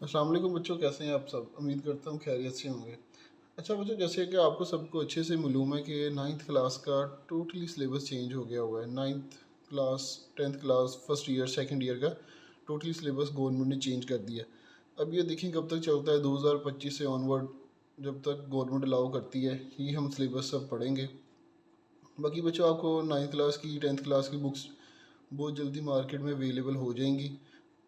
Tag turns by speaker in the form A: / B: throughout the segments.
A: अस्सलाम वालेकुम बच्चों, कैसे हैं आप सब। उम्मीद करता हूँ खैरियत से होंगे। अच्छा बच्चों, जैसे कि आपको सबको अच्छे से मालूम है कि नाइन्थ क्लास का टोटली सिलेबस चेंज हो गया हुआ है। Ninth class, tenth class, first year, second year का टोटली सिलेबस गवर्नमेंट ने चेंज कर दिया। अब ये देखें कब तक चलता है, 2025 से ऑनवर्ड जब तक गवर्नमेंट अलाउ करती है ही हम सिलेबस सब पढ़ेंगे। बाकी बच्चों, आपको नाइन्थ क्लास की, टेंथ क्लास की बुक्स बहुत जल्दी मार्केट में अवेलेबल हो जाएंगी,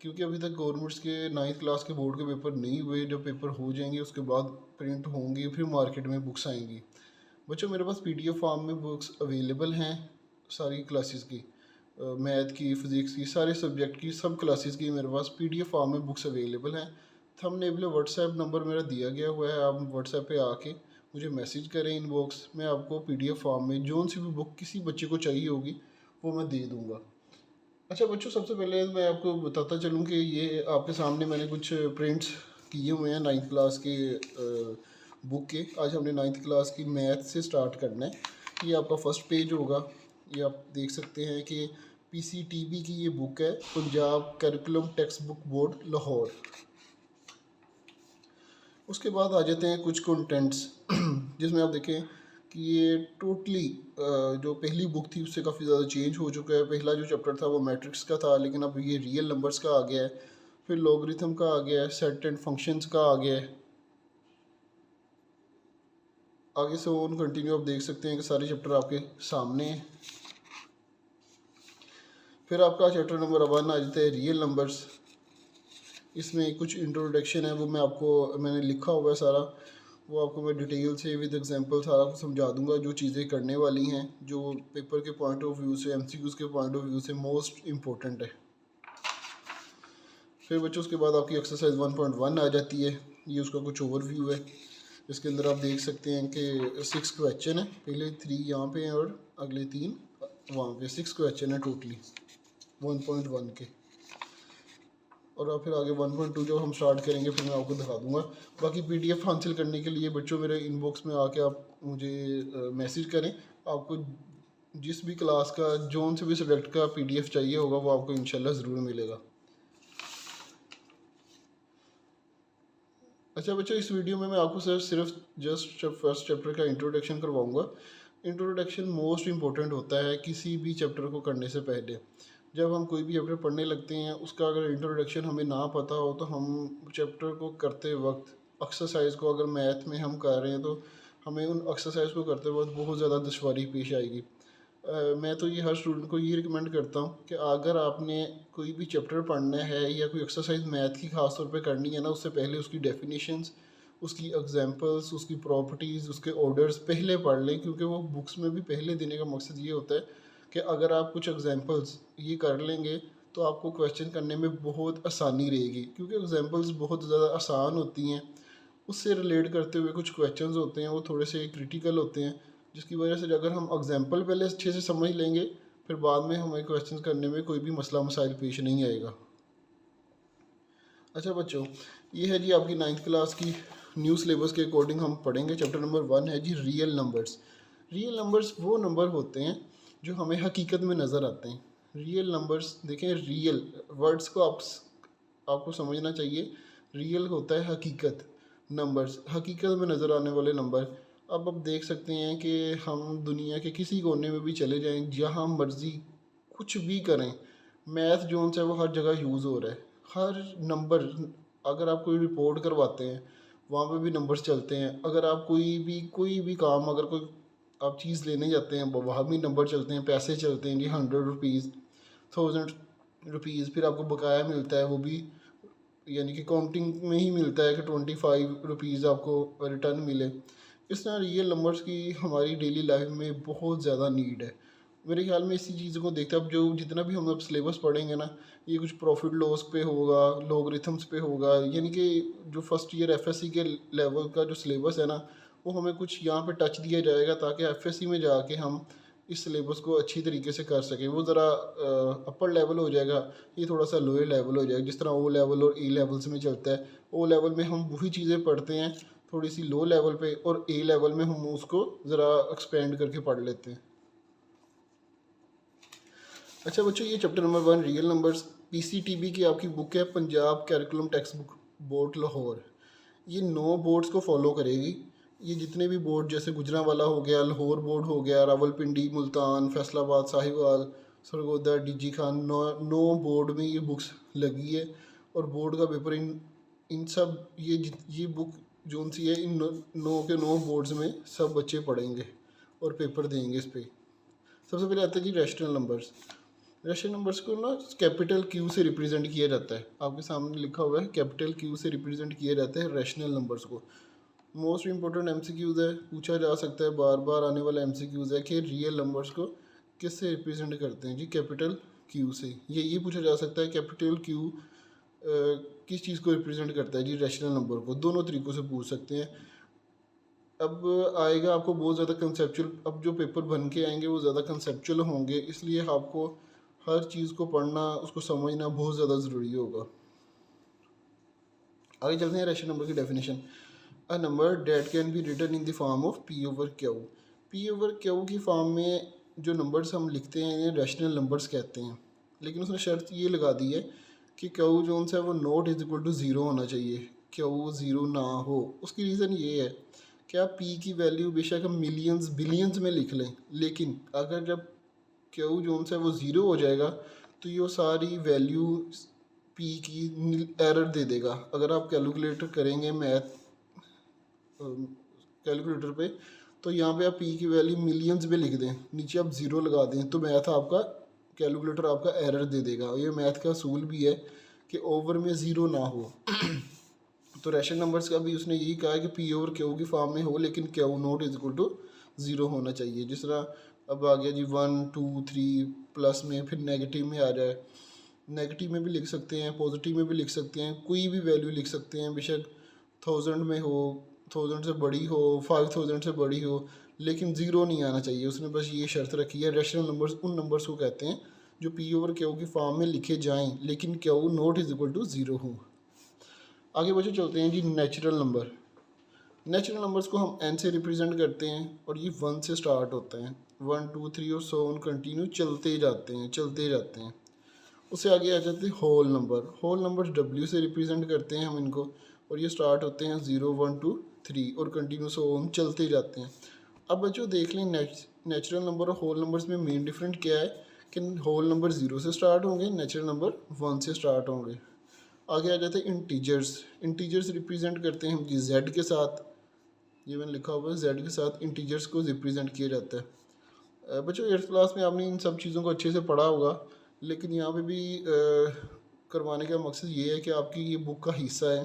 A: क्योंकि अभी तक गवर्नमेंट्स के नाइन्थ क्लास के बोर्ड के पेपर नहीं हुए। जब पेपर हो जाएंगे उसके बाद प्रिंट होंगी, फिर मार्केट में बुक्स आएंगी। बच्चों, मेरे पास पीडीएफ फॉर्म में बुक्स अवेलेबल हैं सारी क्लासेस की, मैथ की, फिज़िक्स की, सारे सब्जेक्ट की, सब क्लासेस की मेरे पास पीडीएफ फॉर्म में बुक्स अवेलेबल हैं। थंबनेल व्हाट्सएप नंबर मेरा दिया गया हुआ है, आप व्हाट्सएप पे आके मुझे मैसेज करें इनबॉक्स में, आपको पीडीएफ फॉर्म में जो सी भी बुक किसी बच्चे को चाहिए होगी वो मैं दे दूँगा। अच्छा बच्चों, सबसे पहले मैं आपको बताता चलूँ कि ये आपके सामने मैंने कुछ प्रिंट्स किए हुए हैं नाइन्थ क्लास के बुक के। आज हमने नाइन्थ क्लास की मैथ से स्टार्ट करना है। ये आपका फर्स्ट पेज होगा। ये आप देख सकते हैं कि पीसीटीबी की ये बुक है, Punjab curriculum text book board Lahore. उसके बाद आ जाते हैं कुछ कंटेंट्स जिसमें आप देखें कि ये टोटली जो पहली बुक थी उससे काफ़ी ज़्यादा चेंज हो चुका है। पहला जो चैप्टर था वो मैट्रिक्स का था, लेकिन अब ये रियल नंबर्स का आ गया है। फिर लॉगरिथम का आ गया है, सेट एंड फंक्शंस का आ गया है। आगे से ऑन कंटिन्यू आप देख सकते हैं कि सारे चैप्टर आपके सामने हैं। फिर आपका चैप्टर नंबर 1 आ जाता है रियल नंबर्स। इसमें कुछ इंट्रोडक्शन है, वो मैंने लिखा हुआ है सारा, वो आपको मैं डिटेल से विद एग्जांपल सारा कुछ समझा दूंगा। जो चीज़ें करने वाली हैं, जो पेपर के पॉइंट ऑफ व्यू से, एमसीक्यूज़ के पॉइंट ऑफ व्यू से मोस्ट इम्पोर्टेंट है। फिर बच्चों उसके बाद आपकी एक्सरसाइज 1.1 आ जाती है। ये उसका कुछ ओवरव्यू है। इसके अंदर आप देख सकते हैं कि 6 क्वेश्चन है, पहले 3 यहाँ पे हैं और अगले 3 वहाँ पे। 6 क्वेश्चन है टोटली 1.1 के। और आप फिर आगे 1.2 जब हम स्टार्ट करेंगे फिर मैं आपको दिखा दूंगा। बाकी पीडीएफ हासिल करने के लिए बच्चों मेरे इनबॉक्स में आके आप मुझे मैसेज करें। आपको जिस भी क्लास का, जोन से भी सब्जेक्ट का पीडीएफ चाहिए होगा वो आपको इंशाल्लाह ज़रूर मिलेगा। अच्छा बच्चों, इस वीडियो में मैं आपको सिर्फ जस्ट फर्स्ट चैप्टर का इंट्रोडक्शन करवाऊंगा। इंट्रोडक्शन मोस्ट इम्पोर्टेंट होता है किसी भी चैप्टर को करने से पहले। जब हम कोई भी चैप्टर पढ़ने लगते हैं, उसका अगर इंट्रोडक्शन हमें ना पता हो तो हम चैप्टर को करते वक्त, एक्सरसाइज को अगर मैथ में हम कर रहे हैं तो हमें उन एक्सरसाइज को करते वक्त बहुत ज़्यादा दुश्वारी पेश आएगी। मैं तो ये हर स्टूडेंट को ये रिकमेंड करता हूँ कि अगर आपने कोई भी चैप्टर पढ़ना है या कोई एक्सरसाइज मैथ की ख़ास तौर पे करनी है ना, उससे पहले उसकी डेफिनेशंस, उसकी एग्जांपल्स, उसकी प्रॉपर्टीज़, उसके ऑर्डर्स पहले पढ़ लें। क्योंकि वो बुक्स में भी पहले देने का मकसद ये होता है कि अगर आप कुछ एग्जांपल्स ये कर लेंगे तो आपको क्वेश्चन करने में बहुत आसानी रहेगी। क्योंकि एग्जांपल्स बहुत ज़्यादा आसान होती हैं, उससे रिलेट करते हुए कुछ क्वेश्चंस होते हैं वो थोड़े से क्रिटिकल होते हैं, जिसकी वजह से अगर हम एग्जांपल पहले अच्छे से समझ लेंगे फिर बाद में हमें क्वेश्चंस करने में कोई भी मसला मसाइल पेश नहीं आएगा। अच्छा बच्चों, ये है जी आपकी नाइन्थ क्लास की न्यू सिलेबस के अकॉर्डिंग हम पढ़ेंगे। चैप्टर नंबर 1 है जी रियल नंबर्स। रियल नंबर्स वो नंबर होते हैं जो हमें हकीकत में नज़र आते हैं। रियल नंबर्स देखें, रियल वर्ड्स को आपको समझना चाहिए। रियल होता है हकीकत, नंबर्स हकीकत में नज़र आने वाले नंबर। अब आप देख सकते हैं कि हम दुनिया के किसी कोने में भी चले जाएं, जहाँ मर्ज़ी कुछ भी करें, मैथ जोन है वो हर जगह यूज़ हो रहा है। हर नंबर, अगर आप कोई रिपोर्ट करवाते हैं वहाँ पे भी नंबर्स चलते हैं। अगर आप कोई भी काम, अगर कोई आप चीज़ लेने जाते हैं वहाँ भी नंबर चलते हैं, पैसे चलते हैं जी, 100 रुपीज़, 1000 रुपीज़। फिर आपको बकाया मिलता है, वो भी यानी कि काउंटिंग में ही मिलता है कि 25 रुपीज़ आपको रिटर्न मिले। इस तरह रियल नंबर्स की हमारी डेली लाइफ में बहुत ज़्यादा नीड है। मेरे ख्याल में इसी चीज़ों को देखते अब जो जितना भी हम अब सिलेबस पढ़ेंगे ना, ये कुछ प्रॉफिट लॉस पे होगा, लॉगरिथम्स पे होगा। यानी कि जो फर्स्ट ईयर एफएससी के लेवल का जो सिलेबस है ना, वो हमें कुछ यहाँ पे टच दिया जाएगा ताकि एफएससी में जाके हम इस सिलेबस को अच्छी तरीके से कर सकें। वो ज़रा अपर लेवल हो जाएगा, ये थोड़ा सा लोअर लेवल हो जाएगा। जिस तरह ओ लेवल और ए लेवल्स में चलता है, ओ लेवल में हम वही चीज़ें पढ़ते हैं थोड़ी सी लो लेवल पे, और ए लेवल में हम उसको ज़रा एक्सपेंड करके पढ़ लेते हैं। अच्छा बच्चों, ये चैप्टर नंबर 1 रियल नंबर्स पीसीटीबी की आपकी बुक है, Punjab curriculum text book board Lahore, ये 9 बोर्ड्स को फॉलो करेगी। ये जितने भी बोर्ड जैसे गुजरांवाला हो गया, लाहौर बोर्ड हो गया, रावलपिंडी, मुल्तान, फैसलाबाद, साहिवाल, सरगोदा, डीजी खान, 9 बोर्ड में ये बुक्स लगी है। और बोर्ड का पेपर इन सब ये बुक जोन सी है, इन 9 के 9 बोर्ड्स में सब बच्चे पढ़ेंगे और पेपर देंगे इस पर। सबसे पहले आता है जी रैशनल नंबर्स। रैशनल नंबर्स को ना कैपिटल क्यू से रिप्रेजेंट किया जाता है। आपके सामने लिखा हुआ है कैपिटल क्यू से रिप्रेजेंट किया जाता है रैशनल नंबर्स को। मोस्ट इंपॉर्टेंट एमसीक्यूज़ है, पूछा जा सकता है, बार बार आने वाला एमसीक्यूज़ है कि रियल नंबर्स को किससे रिप्रेजेंट करते हैं जी, कैपिटल क्यू से। ये पूछा जा सकता है कैपिटल क्यू किस चीज़ को रिप्रेजेंट करता है जी, रैशनल नंबर को। दोनों तरीक़ों से पूछ सकते हैं। अब आएगा आपको बहुत ज़्यादा कंसेप्चुअल, अब जो पेपर बन के आएंगे वो ज़्यादा कंसेप्चुअल होंगे, इसलिए आपको हर चीज़ को पढ़ना, उसको समझना बहुत ज़्यादा ज़रूरी होगा। आगे चलते हैं रैशनल नंबर की definition. A number that can be written in the form of P over Q. P over Q की फॉर्म में जो नंबर्स हम लिखते हैं इन्हें रैशनल नंबर्स कहते हैं। लेकिन उसने शर्त ये लगा दी है कि क्यू जो सा है वो not is equal to zero होना चाहिए, क्यू ज़ीरो ना हो। उसकी रीज़न ये है कि आप पी की वैल्यू बेशक हम मिलियंस बिलियंस में लिख लें, लेकिन अगर जब क्यू जो सा है वो ज़ीरो हो जाएगा तो ये सारी वैल्यू पी की एरर दे देगा। अगर आप कैलकुलेटर करेंगे मैथ कैलकुलेटर पे, तो यहाँ पे आप पी की वैल्यू मिलियंस में लिख दें, नीचे आप ज़ीरो लगा दें, तो मैथ आपका कैलकुलेटर आपका एरर दे देगा। और ये मैथ का असूल भी है कि ओवर में ज़ीरो ना हो। तो रैशनल नंबर्स का भी उसने यही कहा है कि पी ओवर क्यू की फॉर्म में हो, लेकिन Q not is equal to zero होना चाहिए। जिस तरह अब आ गया जी 1 2 3 प्लस में, फिर नेगेटिव में आ जाए, नेगेटिव में भी लिख सकते हैं, पॉजिटिव में भी लिख सकते हैं, कोई भी वैल्यू लिख सकते हैं, बेशक 1000 में हो, 1000 से बड़ी हो, 5000 से बड़ी हो, लेकिन ज़ीरो नहीं आना चाहिए। उसने बस ये शर्त रखी है। रैशनल नंबर्स उन नंबर्स को कहते हैं जो पी ओवर क्यू की फॉर्म में लिखे जाएं, लेकिन Q not is equal to zero हो। आगे बच्चों चलते हैं जी नेचुरल नंबर। नेचुरल नंबर्स को हम एन से रिप्रेजेंट करते हैं और ये 1 से स्टार्ट होता है, 1 2 3 और सो ऑन कंटिन्यू चलते जाते हैं। उससे आगे आ जाते हैं whole number. Whole number W से रिप्रेजेंट करते हैं हम इनको, और ये स्टार्ट होते हैं 0 1 2 3 और कंटिन्यू सो ऑन चलते जाते हैं। अब बच्चों देख लें नेचुरल नंबर और होल नंबर्स में मेन डिफरेंट क्या है कि होल नंबर 0 से स्टार्ट होंगे, नेचुरल नंबर 1 से स्टार्ट होंगे। आगे आ जाते हैं इंटीजर्स। इंटीजर्स रिप्रेजेंट करते हैं हम जी जेड के साथ, ये मैंने लिखा हुआ है जेड के साथ इंटीजर्स को रिप्रेजेंट किया जाता है। बच्चों 8th क्लास में आपने इन सब चीज़ों को अच्छे से पढ़ा होगा, लेकिन यहाँ पे भी करवाने का मकसद ये है कि आपकी ये बुक का हिस्सा है।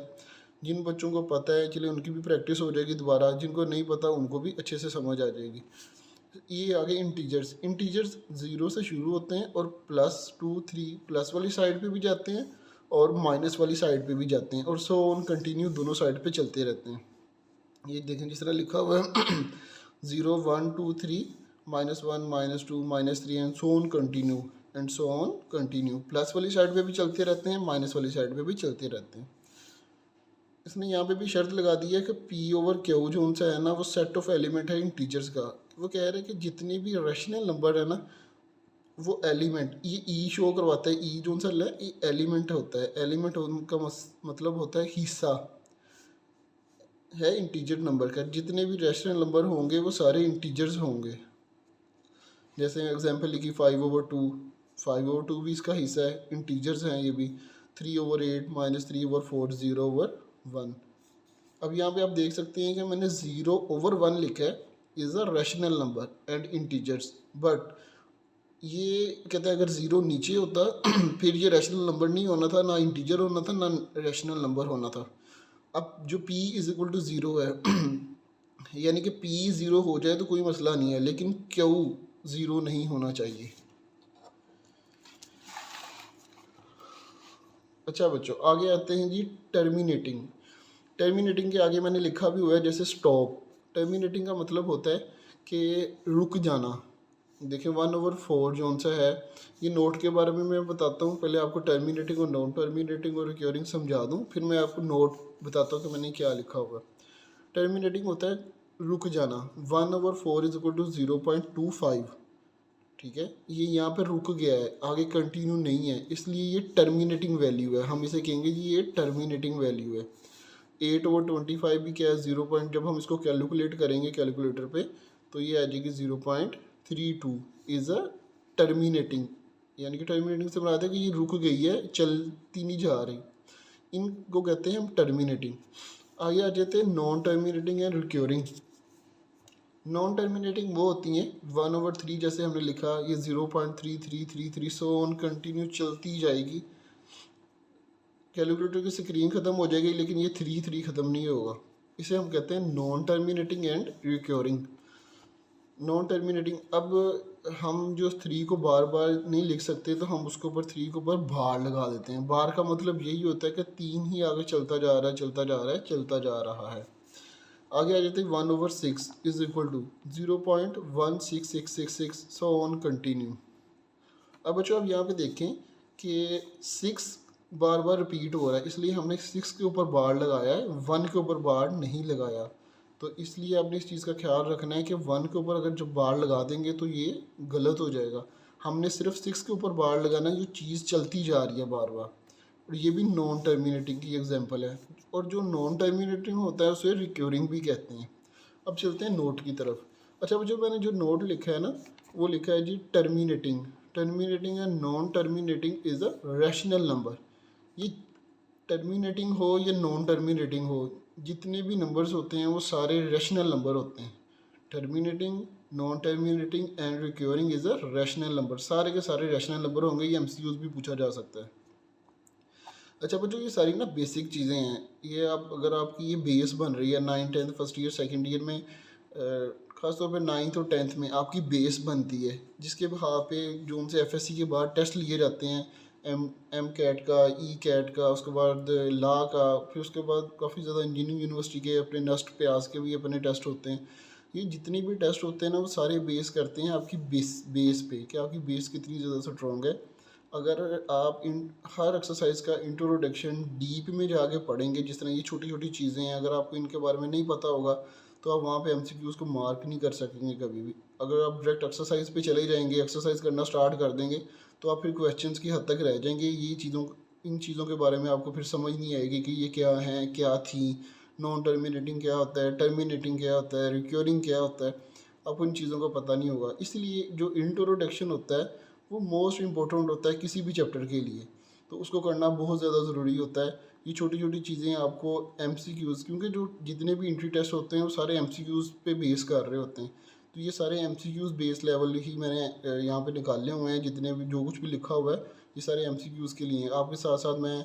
A: जिन बच्चों को पता है चलिए उनकी भी प्रैक्टिस हो जाएगी दोबारा, जिनको नहीं पता उनको भी अच्छे से समझ आ जाएगी। ये आगे इंटीजर्स। इंटीजर्स 0 से शुरू होते हैं और प्लस 2 3 प्लस वाली साइड पे भी जाते हैं और माइनस वाली साइड पे भी जाते हैं, और सो ऑन कंटिन्यू दोनों साइड पे चलते रहते हैं। ये देखें जिस तरह लिखा हुआ है 0 1 2 3 -1 -2 -3 and so on continue and so on continue. Plus वाली साइड पे भी चलते रहते हैं, माइनस वाली साइड पे भी चलते रहते हैं। इसने यहाँ पे भी शर्त लगा दी है कि पी ओवर क्यू जो उनसे है ना वो सेट ऑफ एलिमेंट है इंटीजर्स का। वो कह रहे हैं कि जितने भी रैशनल नंबर है ना वो एलिमेंट, ये ई शो करवाता है, ई जो उनसे ये एलिमेंट होता है। एलिमेंट उनका मतलब होता है हिस्सा है इंटीजर नंबर का। जितने भी रैशनल नंबर होंगे वो सारे इंटीजर्स होंगे। जैसे एग्जांपल लिखी 5/2, 5/2 भी इसका हिस्सा है, इंटीजर्स हैं ये भी। 3/8 -3/4 0/1। अब यहाँ पे आप देख सकते हैं कि मैंने 0/1 लिखा है, is a rational number and integers. But ये कहता है अगर ज़ीरो नीचे होता फिर ये रैशनल नंबर नहीं होना था, ना इंटीजर होना था, ना रैशनल नंबर होना था। अब जो p is equal to zero है यानी कि p ज़ीरो हो जाए तो कोई मसला नहीं है, लेकिन q ज़ीरो नहीं होना चाहिए। अच्छा बच्चों आगे आते हैं जी टर्मिनेटिंग। टर्मिनेटिंग के आगे मैंने लिखा भी हुआ है जैसे स्टॉप। टर्मिनेटिंग का मतलब होता है कि रुक जाना। देखिए 1/4 जो सा है, ये नोट के बारे में मैं बताता हूँ। पहले आपको टर्मिनेटिंग और नॉन टर्मिनेटिंग और रिक्योरिंग समझा दूँ, फिर मैं आपको नोट बताता हूँ कि मैंने क्या लिखा हुआ। टर्मिनेटिंग होता है रुक जाना। 1/4 इज इक्वल टू 0.25। ठीक है, ये यहाँ पे रुक गया है, आगे कंटिन्यू नहीं है, इसलिए ये टर्मिनेटिंग वैल्यू है। हम इसे कहेंगे जी ये टर्मिनेटिंग वैल्यू है। 8/25 भी क्या है, 0. जब हम इसको कैलकुलेट करेंगे कैलकुलेटर पे तो ये आ जाएगी 0.32 इज़ अ टर्मिनेटिंग, यानी कि टर्मिनेटिंग से बनाते हैं कि ये रुक गई है, चलती नहीं जा रही, इनको कहते हैं हम टर्मिनेटिंग। आगे आ जाते हैं non terminating and recurring. Non terminating वो होती हैं 1/3, जैसे हमने लिखा ये 0.3333 सो ऑन कंटिन्यू चलती जाएगी, कैलकुलेटर की स्क्रीन ख़त्म हो जाएगी लेकिन ये 3 ख़त्म नहीं होगा। इसे हम कहते हैं non terminating and recurring. Non terminating, अब हम जो 3 को बार बार नहीं लिख सकते तो हम उसके ऊपर 3 के ऊपर बार लगा देते हैं। बार का मतलब यही होता है कि 3 ही आगे चलता जा रहा है चलता जा रहा है चलता जा रहा है। आगे आ जाते हैं 1/6 is equal to 0.16666 so on continue. अब बच्चों आप यहाँ पे देखें कि 6 बार बार रिपीट हो रहा है, इसलिए हमने 6 के ऊपर बार लगाया है, 1 के ऊपर बार नहीं लगाया। तो इसलिए आपने इस चीज़ का ख्याल रखना है कि 1 के ऊपर अगर जब बार लगा देंगे तो ये गलत हो जाएगा। हमने सिर्फ 6 के ऊपर बार लगाना है, जो चीज़ चलती जा रही है बार बार, और ये भी नॉन टर्मिनेटिंग की एग्जांपल है। और जो नॉन टर्मिनेटिंग होता है उसे रिक्योरिंग भी कहते हैं। अब चलते हैं नोट की तरफ। अच्छा जो मैंने जो नोट लिखा है ना, वो लिखा है जी terminating. Terminating and non terminating is a rational number. ये टर्मिनेटिंग हो या नॉन टर्मिनेटिंग हो, जितने भी नंबर्स होते हैं वो सारे रैशनल नंबर होते हैं। Terminating, non terminating and recurring is a rational number, सारे के सारे रैशनल नंबर होंगे। ये एमसीक्यूज भी पूछा जा सकता है। अच्छा बच्चों ये सारी ना बेसिक चीज़ें हैं, ये आप अगर आपकी ये बेस बन रही है 9th 10th first year second year में, ख़ासतौर पे 9th और 10th में आपकी बेस बनती है, जिसके बहा पे जो उनसे एफएससी के बाद टेस्ट लिए जाते हैं, एम कैट का, ई कैट का, उसके बाद ला का, फिर उसके बाद काफ़ी ज़्यादा इंजीनियरिंग यूनिवर्सिटी के अपने नस्ट प्याज के भी अपने टेस्ट होते हैं। ये जितने भी टेस्ट होते हैं ना वो सारे बेस करते हैं आपकी बेस पे, कि आपकी बेस कितनी ज़्यादा स्ट्रॉन्ग है। अगर आप इन हर एक्सरसाइज का इंट्रोडक्शन डीप में जाके पढ़ेंगे, जिस तरह ये छोटी छोटी चीज़ें हैं, अगर आपको इनके बारे में नहीं पता होगा तो आप वहाँ पे एमसीक्यूज़ को मार्क नहीं कर सकेंगे कभी भी। अगर आप डायरेक्ट एक्सरसाइज पे चले जाएंगे, एक्सरसाइज करना स्टार्ट कर देंगे, तो आप फिर क्वेश्चंस की हद तक रह जाएंगे। इन चीज़ों के बारे में आपको फिर समझ नहीं आएगी कि ये क्या है, क्या थी, नॉन टर्मिनेटिंग क्या होता है, टर्मिनेटिंग क्या होता है, रिक्योरिंग क्या होता है, आपको इन चीज़ों का पता नहीं होगा। इसलिए जो इंट्रोडक्शन होता है वो मोस्ट इम्पोर्टेंट होता है किसी भी चैप्टर के लिए, तो उसको करना बहुत ज़्यादा ज़रूरी होता है। ये छोटी छोटी चीज़ें आपको एमसीक्यूज़, क्योंकि जो जितने भी एंट्री टेस्ट होते हैं वो सारे एमसीक्यूज़ पे बेस कर रहे होते हैं, तो ये सारे एमसीक्यूज़ बेस लेवल ही मैंने यहाँ पे निकाले हुए हैं। जितने भी जो कुछ भी लिखा हुआ है ये सारे एमसीक्यूज़ के लिए हैं। आपके साथ साथ मैं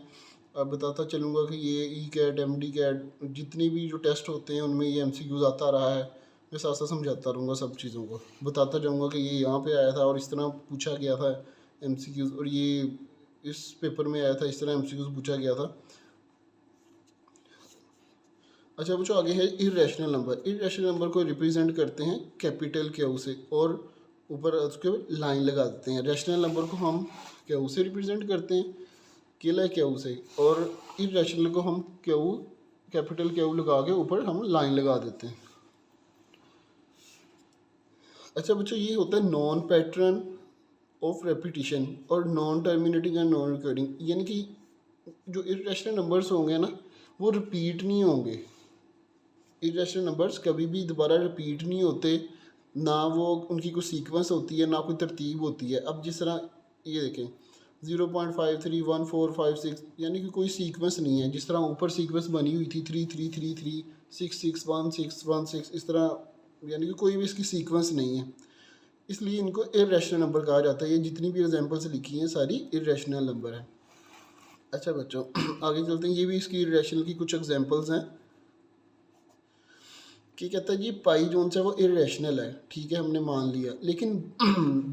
A: बताता चलूँगा कि ये E CAT, M D CAT, जितने भी जो टेस्ट होते हैं उनमें ये एमसीक्यूज़ आता रहा है। मैं साथ साथ समझाता रहूँगा, सब चीज़ों को बताता जाऊँगा कि ये यहाँ पे आया था और इस तरह पूछा गया था एमसीक्यूज़, और ये इस पेपर में आया था, इस तरह एमसीक्यूज़ पूछा गया था। अच्छा बच्चों आगे है इरेशनल नंबर। इरेशनल नंबर को रिप्रेजेंट करते हैं कैपिटल क्यू से, और ऊपर उसके लाइन लगा देते हैं। रैशनल नंबर को हम क्यू से रिप्रेजेंट करते हैं, केला क्यू से, और इरेशनल को हम क्यू, कैपिटल क्यू लगा के ऊपर हम लाइन लगा देते हैं। अच्छा बच्चों ये होता है नॉन पैटर्न ऑफ रेपिटिशन और non terminating and non recurring, यानी कि जो इरेशनल नंबर्स होंगे ना वो रिपीट नहीं होंगे। इरेशनल नंबर्स कभी भी दोबारा रिपीट नहीं होते, ना वो उनकी कोई सीक्वेंस होती है, ना कोई तरतीब होती है। अब जिस तरह ये देखें 0.531456, यानी कि कोई सीक्वेंस नहीं है। जिस तरह ऊपर सीक्वेंस बनी हुई थी 3333 661616, इस तरह, यानी कि कोई भी इसकी सीक्वेंस नहीं है, इसलिए इनको इरेशनल नंबर कहा जाता है। ये जितनी भी एग्जांपल्स लिखी हैं सारी इरेशनल नंबर है। अच्छा बच्चों आगे चलते हैं, ये भी इसकी इरेशनल की कुछ एग्जांपल्स हैं। क्या कहता है जी पाई जोन सा वो इरेशनल है, ठीक है हमने मान लिया, लेकिन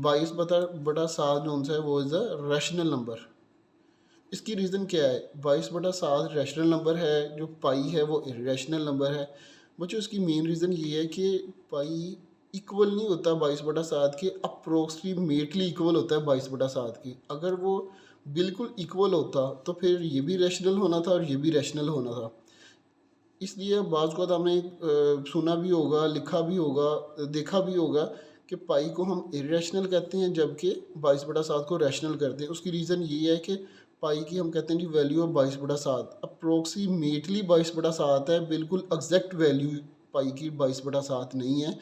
A: 22/7 जोन सा है वो इज़ अ रैशनल नंबर। इसकी रीज़न क्या है? 22/7 रैशनल नंबर है, जो पाई है वो इरेशनल नंबर है। बच्चों इसकी मेन रीज़न ये है कि पाई इक्वल नहीं होता 22/7 के, अप्रोक्सीमेटली इक्वल होता है 22/7 की। अगर वो बिल्कुल इक्वल होता तो फिर ये भी रैशनल होना था और ये भी रैशनल होना था। इसलिए बाज़ को हमने सुना भी होगा, लिखा भी होगा, देखा भी होगा कि पाई को हम इरेशनल कहते हैं जबकि 22/7 को रैशनल करते हैं। उसकी रीज़न ये है कि पाई की हम कहते हैं जी वैल्यू ऑफ 22/7 अप्रोक्सीमेटली 22/7 है, बिल्कुल एग्जैक्ट वैल्यू पाई की 22/7 नहीं है।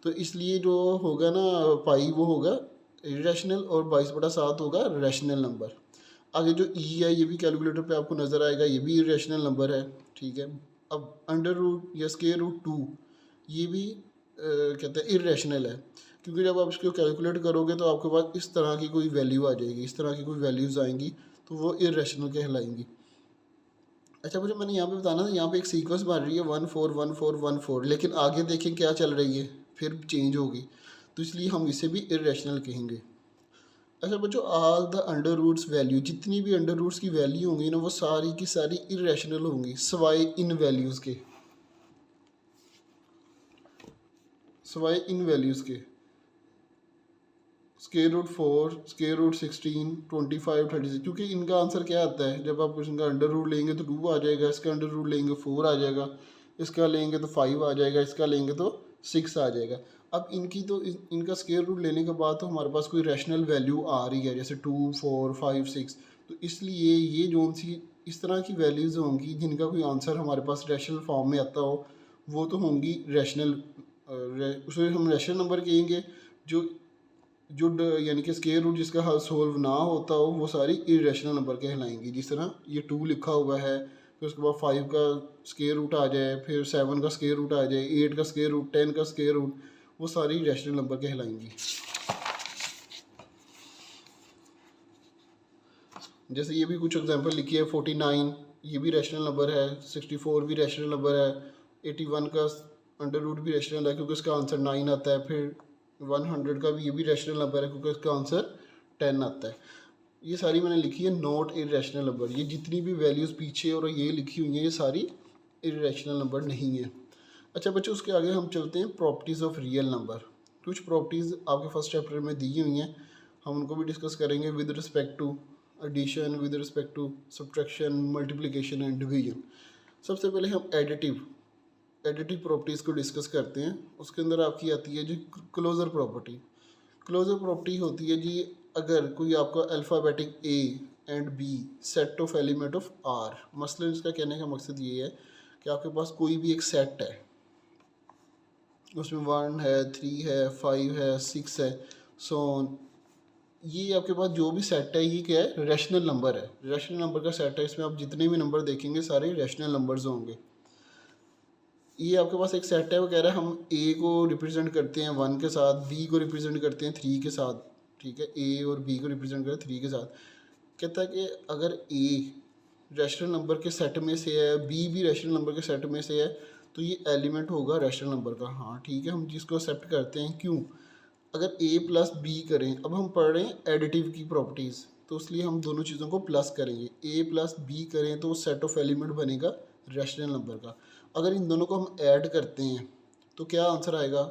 A: तो इसलिए जो होगा ना पाई वो होगा इरेशनल और 22/7 होगा रैशनल नंबर। आगे जो ई है ये भी कैलकुलेटर पे आपको नज़र आएगा, ये भी इरेशनल नंबर है, ठीक है। अब अंडर रूट या स्क्वायर रूट 2 ये भी कहते हैं इरेशनल है, क्योंकि जब आप इसको कैलकुलेट करोगे तो आपके पास इस तरह की कोई वैल्यू आ जाएगी, इस तरह की कोई वैल्यूज़ आएंगी तो वो इरेशनल कहलाएंगी। अच्छा मुझे मैंने यहाँ पे बताना था, यहाँ पे एक सीक्वेंस बन रही है 1 4 1 4 1 4, लेकिन आगे देखें क्या चल रही है, फिर चेंज होगी, तो इसलिए हम इसे भी इरेशनल कहेंगे। अच्छा बच्चों, all the under roots value, जितनी भी अंडर रूट्स की वैल्यू होंगी ना वो सारी की सारी इरेशनल होंगी सिवाय इन वैल्यूज़ के, सिवाय इन वैल्यूज़ के। स्क्वायर रूट 4, स्क्वायर रूट 16, 25, 36, क्योंकि इनका आंसर क्या आता है, जब आप इनका अंडर रूट लेंगे तो 2 आ जाएगा, इसका अंडर रूट लेंगे 4 आ जाएगा, इसका लेंगे तो 5 आ जाएगा, इसका लेंगे तो 6 आ जाएगा। अब इनकी तो इनका स्क्वायर रूट लेने के बाद तो हमारे पास कोई रैशनल वैल्यू आ रही है, जैसे 2 4 5 6, तो इसलिए ये जो सी इस तरह की वैल्यूज़ होंगी जिनका कोई आंसर हमारे पास रैशनल फॉर्म में आता हो वो तो होंगी रैशनल, उसे हम रैशनल नंबर कहेंगे। जो जो यानी कि स्क्वायर रूट जिसका हल सोल्व ना होता हो वो सारी इरेशनल नंबर कहलाएंगी। जिस तरह ये 2 लिखा हुआ है, फिर उसके बाद 5 का स्क्वायर रूट आ जाए, फिर 7 का स्क्वायर रूट आ जाए, 8 का स्क्वायर रूट, 10 का स्क्वायर रूट, वो सारी रैशनल नंबर कहलाएंगी। जैसे ये भी कुछ एग्जांपल लिखी है, 49 ये भी रैशनल नंबर है, 64 भी रैशनल नंबर है, 81 का अंडर रूट भी रैशनल है क्योंकि उसका आंसर 9 आता है, फिर 100 का भी ये भी रैशनल नंबर है क्योंकि उसका आंसर 10 आता है। ये सारी मैंने लिखी है नॉट इरेशनल नंबर। ये जितनी भी वैल्यूज़ पीछे और ये लिखी हुई हैं ये सारी इरेशनल नंबर नहीं है। अच्छा बच्चों, उसके आगे हम चलते हैं प्रॉपर्टीज़ ऑफ रियल नंबर। कुछ प्रॉपर्टीज़ आपके फर्स्ट चैप्टर में दी हुई हैं, हम उनको भी डिस्कस करेंगे with respect to addition, with respect to subtraction, multiplication and division. सबसे पहले हम एडिटिव प्रॉपर्टीज़ को डिस्कस करते हैं। उसके अंदर आपकी आती है जी क्लोजर प्रॉपर्टी। क्लोजर प्रॉपर्टी होती है जी अगर कोई आपका alphabetic A and B set of element of R, मसलन इसका कहने का मकसद ये है कि आपके पास कोई भी एक सेट है, उसमें 1 है, 3 है, 5 है, 6 है, सो ये आपके पास जो भी सेट है ये क्या है, रैशनल नंबर है, रैशनल नंबर का सेट है। इसमें आप जितने भी नंबर देखेंगे सारे रैशनल नंबर्स होंगे। ये आपके पास एक सेट है, वो कह रहा है हम ए को रिप्रेजेंट करते हैं 1 के साथ, बी को रिप्रेजेंट करते हैं 3 के साथ, ठीक है, ए और बी को रिप्रेजेंट करते हैं 3 के साथ। कहता है कि अगर ए रैशनल नंबर के सेट में से है, बी भी रैशनल नंबर के सेट में से है, तो ये एलिमेंट होगा रैशनल नंबर का। हाँ ठीक है, हम जिसको एक्सेप्ट करते हैं। क्यों? अगर ए प्लस बी करें, अब हम पढ़ रहे हैं एडिटिव की प्रॉपर्टीज़, तो इसलिए हम दोनों चीज़ों को प्लस करेंगे। ए प्लस बी करें तो सेट ऑफ एलिमेंट बनेगा रैशनल नंबर का। अगर इन दोनों को हम ऐड करते हैं तो क्या आंसर आएगा?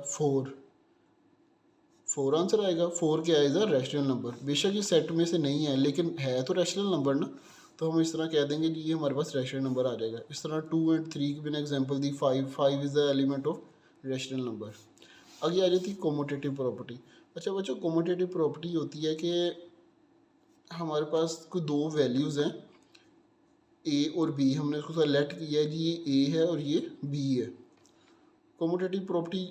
A: 4 आंसर आएगा। 4 क्या है? Is a rational number. बेशक ये सेट में से नहीं है लेकिन है तो रैशनल नंबर ना, तो हम इस तरह कह देंगे जी ये हमारे पास रैशनल नंबर आ जाएगा। इस तरह 2 एंड 3 की मैंने example the. 5 is the element of rational number. आगे आ जाती है कोमोटेटिव प्रॉपर्टी। अच्छा बच्चों, कोमोटेटिव प्रॉपर्टी होती है कि हमारे पास कोई दो वैल्यूज़ हैं ए और बी, हमने उसको सेलेक्ट किया है जी ये ए है और ये बी है। कोमोटेटिव प्रॉपर्टी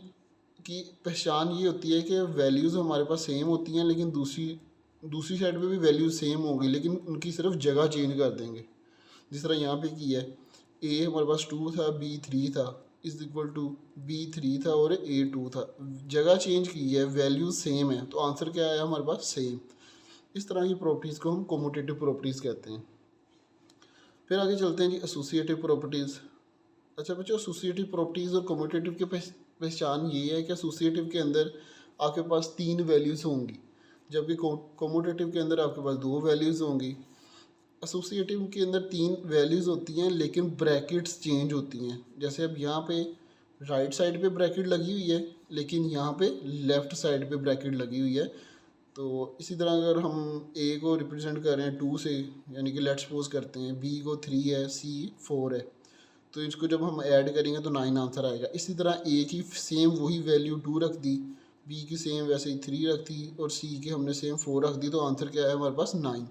A: की पहचान ये होती है कि वैल्यूज़ हमारे पास सेम होती हैं लेकिन दूसरी साइड पे भी वैल्यूज़ सेम होंगी लेकिन उनकी सिर्फ जगह चेंज कर देंगे। जिस तरह यहाँ पे किया है, ए हमारे पास 2 था, बी 3 था, इज इक्वल टू बी 3 था और ए 2 था। जगह चेंज की है, वैल्यूज सेम है, तो आंसर क्या आया हमारे पास? सेम। इस तरह की प्रॉपर्टीज़ को हम कोमोटेटिव प्रॉपर्टीज़ कहते हैं। फिर आगे चलते हैं जी एसोसिएटिव प्रॉपर्टीज़। अच्छा बच्चों, एसोसिएटिव प्रॉपर्टीज़ और कोमोटेटिव की पहचान ये है कि एसोसिएटिव के अंदर आपके पास 3 वैल्यूज़ होंगी जबकि कोमोटेटिव के अंदर आपके पास 2 वैल्यूज़ होंगी। एसोसिएटिव के अंदर 3 वैल्यूज़ होती हैं लेकिन ब्रैकेट्स चेंज होती हैं। जैसे अब यहाँ पे राइट साइड पे ब्रैकेट लगी हुई है लेकिन यहाँ पे लेफ़्ट साइड पे ब्रैकेट लगी हुई है। तो इसी तरह अगर हम ए को रिप्रेजेंट कर रहे हैं 2 से, यानी कि लेट्स सपोज करते हैं बी को 3 है, सी 4 है, तो इसको जब हम ऐड करेंगे तो 9 आंसर आएगा। इसी तरह ए की सेम वही वैल्यू 2 रख दी बी की सेम वैसे ही 3 रख दी और सी की हमने सेम 4 रख दी, तो आंसर क्या है हमारे पास 9।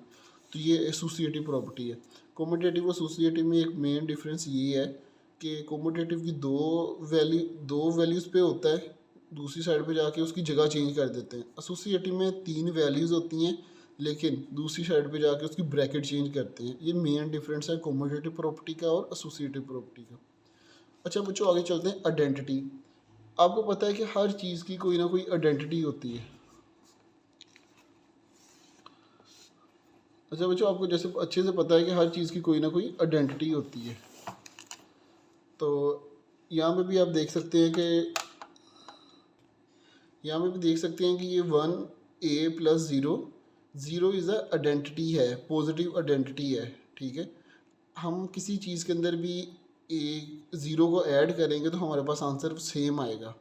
A: तो ये एसोसिएटिव प्रॉपर्टी है। कोमोटेटिव और एसोसिएटिव में एक मेन डिफरेंस ये है कि कोमोटेटिव की दो वैल्यूज़ पे होता है, दूसरी साइड पे जाके उसकी जगह चेंज कर देते हैं। एसोसिएटिव में 3 वैल्यूज़ होती हैं लेकिन दूसरी साइड पे जाके उसकी ब्रैकेट चेंज करते हैं। ये मेन डिफरेंस है कोमोटेटिव प्रॉपर्टी का और एसोसिएटिव प्रॉपर्टी का। अच्छा बच्चों, आगे चलते हैं आइडेंटिटी। आपको पता है कि हर चीज़ की कोई ना कोई आइडेंटिटी होती है। अच्छा बच्चों, आपको जैसे अच्छे से पता है कि हर चीज़ की कोई ना कोई आइडेंटिटी होती है। तो यहाँ पे भी आप देख सकते हैं कि ये 1a+0 zero is a identity है, पॉजिटिव आइडेंटिटी है। ठीक है, हम किसी चीज़ के अंदर भी ज़ीरो को ऐड करेंगे तो हमारे पास आंसर सेम आएगा।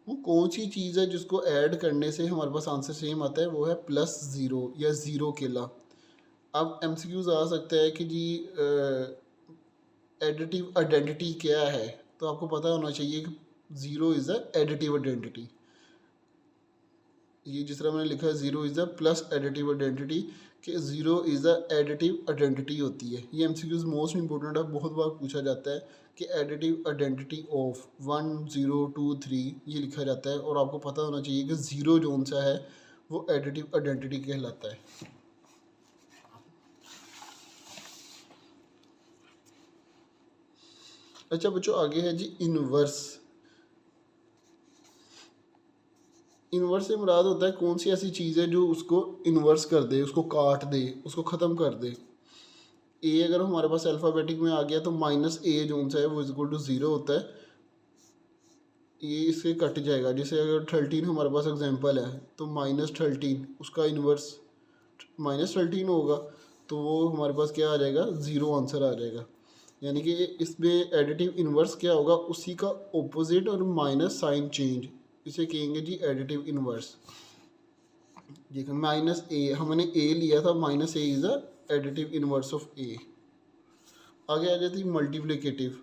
A: वो कौन सी चीज़ है जिसको ऐड करने से हमारे पास आंसर सेम आता है? वो है +0 या ज़ीरो केला। अब MCQs आ सकता है कि जी एडिटिव आइडेंटिटी क्या है, तो आपको पता होना चाहिए कि zero is a additive identity. ये जिस तरह मैंने लिखा है zero is a plus additive identity, कि zero is a additive identity होती है। ये MCQs मोस्ट इंपॉर्टेंट है, बहुत बार पूछा जाता है कि एडिटिव आइडेंटिटी ऑफ 1 0 2 3 ये लिखा जाता है, और आपको पता होना चाहिए कि ज़ीरो जोन सा है वो एडिटिव आइडेंटिटी कहलाता है। अच्छा बच्चों, आगे है जी इनवर्स। इन्वर्स से मुराद होता है कौन सी ऐसी चीज़ है जो उसको इन्वर्स कर दे, उसको काट दे, उसको ख़त्म कर दे। ए अगर हमारे पास अल्फ़ाबेटिक में आ गया तो -a जोन सा है वो इक्वल टू 0 होता है, ये इससे कट जाएगा। जैसे अगर 13 हमारे पास एग्जांपल है तो -13 उसका इन्वर्स -13 होगा, तो वो हमारे पास क्या आ जाएगा? 0 आंसर आ जाएगा। यानी कि इसमें एडिटिव इन्वर्स क्या होगा? उसी का ऑपोजिट और माइनस साइन चेंज, इसे कहेंगे जी एडिटिव इन्वर्स। देखो -a हमने a लिया था, -a is the additive inverse of a। आगे आ जाती है मल्टीप्लिकेटिव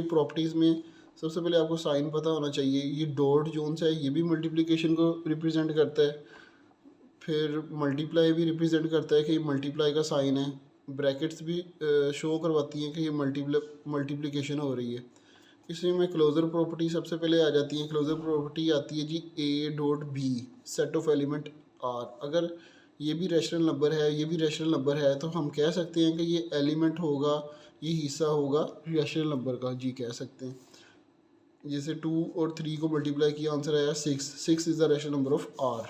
A: प्रॉपर्टीज़ में सबसे पहले आपको साइन पता होना चाहिए। ये डॉट जोन सा है, ये भी मल्टीप्लिकेशन को रिप्रेजेंट करता है। फिर मल्टीप्लाई भी रिप्रेजेंट करता है कि ये मल्टीप्लाई का साइन है। ब्रैकेट्स भी शो करवाती हैं कि ये मल्टीप्लिकेशन हो रही है। इसमें में क्लोजर प्रॉपर्टी सबसे पहले आ जाती है। क्लोजर प्रॉपर्टी आती है जी a.b set of element r। अगर ये भी रैशनल नंबर है, ये भी रैशनल नंबर है, तो हम कह सकते हैं कि ये एलिमेंट होगा, ये हिस्सा होगा रैशनल नंबर का, जी कह सकते हैं। जैसे 2 और 3 को मल्टीप्लाई किया, आंसर आया 6 is the rational number of r।